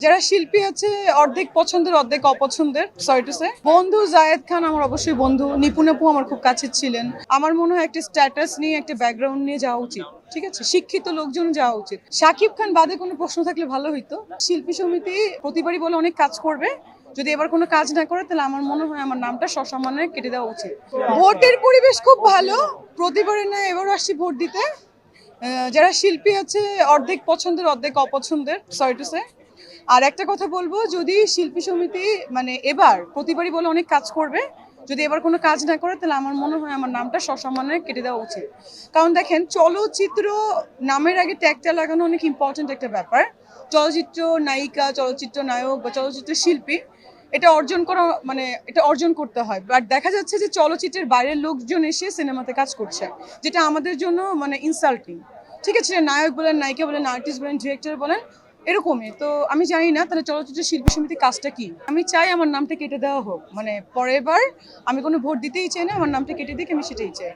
যারা শিল্পী আছে অর্ধেক পছন্দের অর্ধেক অপছন্দের, সরি টু সে। বন্ধু জায়েদ খান আমার অবশ্যই বন্ধু, নিপুণ আপু আমার খুব কাছের ছিলেন। আমার মনে হয় একটা স্ট্যাটাস নিয়ে একটা ব্যাকগ্রাউন্ড নিয়ে যাওয়া উচিত, ঠিক আছে, শিক্ষিত লোকজন যাওয়া উচিত। শাকিব খান বাদে কোনো প্রশ্ন থাকলে ভালো হইতো। শিল্পী সমিতি প্রতিবারই বলে অনেক কাজ করবে, যদি এবার কোনো কাজ না করে তাহলে আমার মনে হয় আমার নামটা সসম্মানে কেটে দেওয়া উচিত। ভোটের পরিবেশ খুব ভালো, প্রতিবারে না এবারও আসছি ভোট দিতে। যারা শিল্পী আছে অর্ধেক পছন্দের অর্ধেক অপছন্দের, সরি টু সে। আর একটা কথা বলবো, যদি শিল্পী সমিতি এবার প্রতিবারই বলে অনেক কাজ করবে, যদি এবার কোনো কাজ না করে তাহলে আমার মনে হয় আমার নামটা সসম্মানে কেটে দেওয়া উচিত। কারণ দেখেন, চলচ্চিত্র নামের আগে ট্যাগটা লাগানো অনেক ইম্পর্টেন্ট একটা ব্যাপার। চলচ্চিত্র নায়িকা, চলচ্চিত্র নায়ক বা চলচ্চিত্র শিল্পী, এটা অর্জন করা এটা অর্জন করতে হয়। বাট দেখা যাচ্ছে যে চলচ্চিত্রের বাইরের লোকজন এসে সিনেমাতে কাজ করছে, যেটা আমাদের জন্য ইনসাল্টিং। ঠিক আছে, নায়ক বলেন, নায়িকা বলেন, আর্টিস্ট বলেন, ডিরেক্টর বলেন, এরকমই। তো আমি জানি না তাহলে চলচ্চিত্র শিল্পী সমিতির কাজটা কি। আমি চাই আমার নামটা কেটে দেওয়া হোক, পরের বার আমি কোনো ভোট দিতেই চাই না, আমার নামটা কেটে দিক, আমি সেটাই চাই।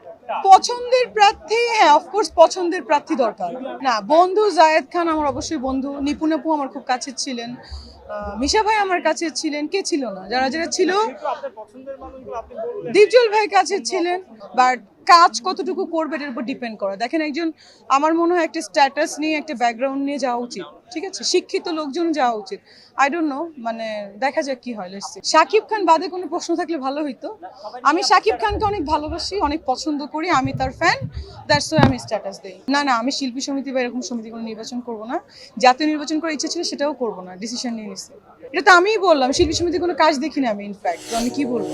পছন্দের প্রার্থী, হ্যাঁ অফকোর্স পছন্দের প্রার্থী দরকার। না, বন্ধু জায়েদ খান আমার অবশ্যই বন্ধু, নিপুণ আপু আমার খুব কাছের ছিলেন, মিশা ভাই আমার কাছে ছিলেন, কে ছিল না, যারা যারা ছিল। দীপজল ভাই কাছে ছিলেন, বাট কাজ কতটুকু করবে এটার উপর ডিপেন্ড করে। দেখেন, আমার মনে হয় একটা স্ট্যাটাস নিয়ে একটা ব্যাকগ্রাউন্ড নিয়ে যাওয়া উচিত, ঠিক আছে, শিক্ষিত লোকজন যাওয়া উচিত। আই ডোন্ট নো, দেখা যাক কি হয়। Let's see. শাকিব খান বাদে কোনো প্রশ্ন থাকলে ভালো হইতো। আমি শাকিব খানকে অনেক ভালোবাসি, অনেক পছন্দ করি, আমি তার ফ্যান, দ্যাটস ওয়াই আমি স্ট্যাটাস দেই। না না, আমি শিল্পী সমিতি বা এরকম সমিতি কোনো নির্বাচন করবো না। জাতীয় নির্বাচন করার ইচ্ছা ছিল, সেটাও করবো না, ডিসিশন নিয়ে নিচ্ছি। এটা তো আমিই বললাম, শিল্পী সমিতি কোনো কাজ দেখি না আমি, ইনফ্যাক্ট। তো আমি কি বলবো।